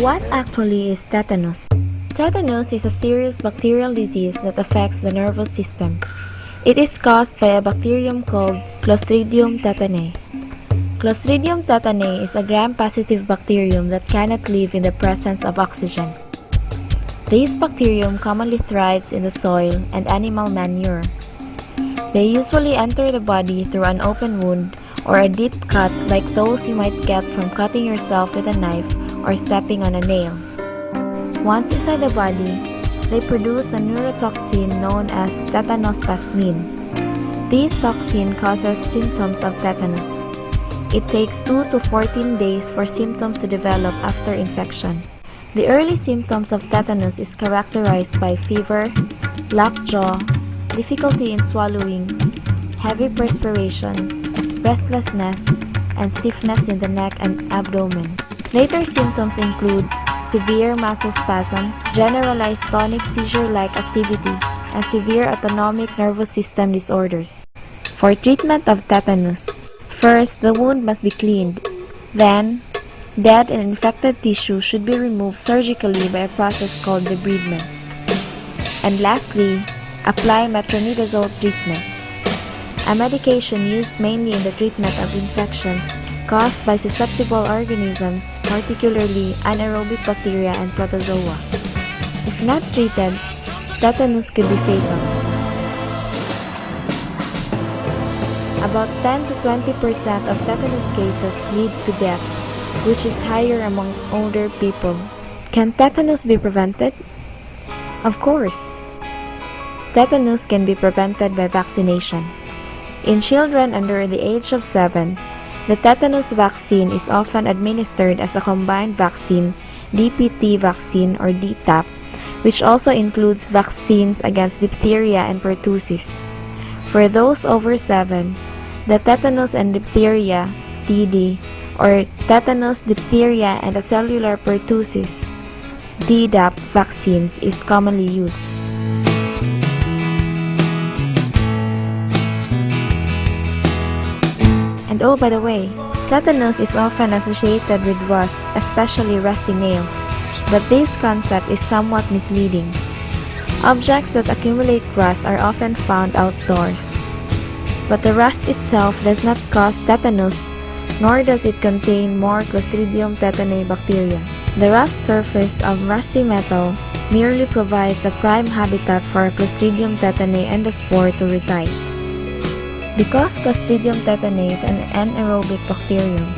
What actually is tetanus? Tetanus is a serious bacterial disease that affects the nervous system. It is caused by a bacterium called Clostridium tetani. Clostridium tetani is a gram-positive bacterium that cannot live in the presence of oxygen. This bacterium commonly thrives in the soil and animal manure. They usually enter the body through an open wound or a deep cut like those you might get from cutting yourself with a knife or stepping on a nail. Once inside the body, they produce a neurotoxin known as tetanospasmin. This toxin causes symptoms of tetanus. It takes 2 to 14 days for symptoms to develop after infection. The early symptoms of tetanus is characterized by fever, locked jaw, difficulty in swallowing, heavy perspiration, restlessness, and stiffness in the neck and abdomen. Later symptoms include severe muscle spasms, generalized tonic seizure-like activity, and severe autonomic nervous system disorders. For treatment of tetanus, first, the wound must be cleaned. Then, dead and infected tissue should be removed surgically by a process called debridement. And lastly, apply metronidazole treatment, a medication used mainly in the treatment of infections caused by susceptible organisms, particularly anaerobic bacteria and protozoa. If not treated, tetanus could be fatal. About 10 to 20% of tetanus cases leads to death, which is higher among older people. Can tetanus be prevented? Of course. Tetanus can be prevented by vaccination. In children under the age of 7, the tetanus vaccine is often administered as a combined vaccine, DPT vaccine or DTaP, which also includes vaccines against diphtheria and pertussis. For those over 7, the tetanus and diphtheria, TD, or tetanus, diphtheria, and acellular pertussis, DDaP vaccines is commonly used. And oh, by the way, tetanus is often associated with rust, especially rusty nails, but this concept is somewhat misleading. Objects that accumulate rust are often found outdoors, but the rust itself does not cause tetanus, nor does it contain more Clostridium tetani bacteria. The rough surface of rusty metal merely provides a prime habitat for Clostridium tetani endospore to reside. Because Clostridium tetani is an anaerobic bacterium,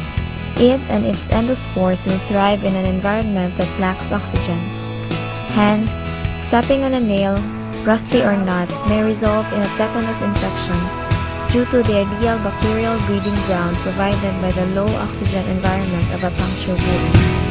it and its endospores will thrive in an environment that lacks oxygen. Hence, stepping on a nail, rusty or not, may result in a tetanus infection due to the ideal bacterial breeding ground provided by the low oxygen environment of a punctured wound.